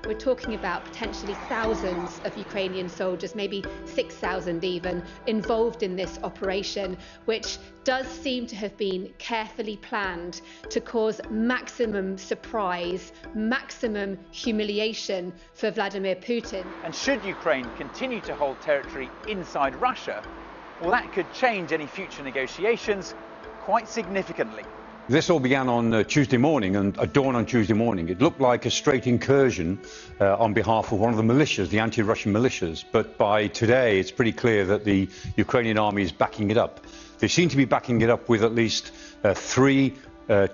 we're talking about potentially thousands of Ukrainian soldiers, maybe 6,000 even, involved in this operation, which does seem to have been carefully planned to cause maximum surprise, maximum humiliation for Vladimir Putin. And should Ukraine continue to hold territory inside Russia, well, that could change any future negotiations quite significantly. This all began on Tuesday morning, and at dawn on Tuesday morning. It looked like a straight incursion on behalf of one of the militias, the anti-Russian militias. But by today, it's pretty clear that the Ukrainian army is backing it up. They seem to be backing it up with at least 3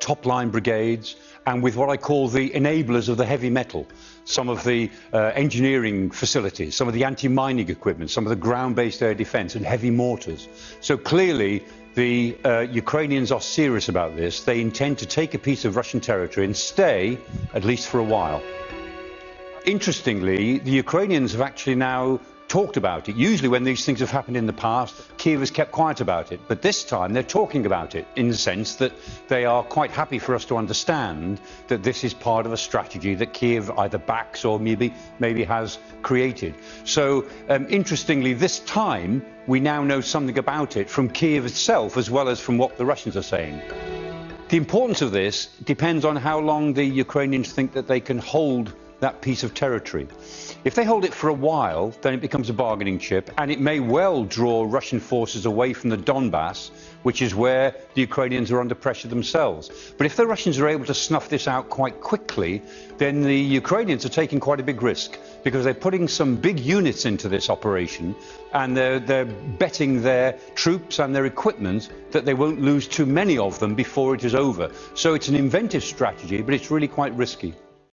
top-line brigades, and with what I call the enablers of the heavy metal. Some of the engineering facilities, some of the anti-mining equipment, some of the ground-based air defence and heavy mortars. So clearly, the Ukrainians are serious about this. They intend to take a piece of Russian territory and stay, at least for a while. Interestingly, the Ukrainians have actually now talked about it. Usually when these things have happened in the past, Kiev has kept quiet about it. But this time they're talking about it in the sense that they are quite happy for us to understand that this is part of a strategy that Kiev either backs or maybe has created. So interestingly, this time we now know something about it from Kiev itself as well as from what the Russians are saying. The importance of this depends on how long the Ukrainians think that they can hold that piece of territory. If they hold it for a while, then it becomes a bargaining chip, and it may well draw Russian forces away from the Donbass, which is where the Ukrainians are under pressure themselves. But if the Russians are able to snuff this out quite quickly, then the Ukrainians are taking quite a big risk, because they're putting some big units into this operation, and they're betting their troops and their equipment that they won't lose too many of them before it is over. So it's an inventive strategy, but it's really quite risky.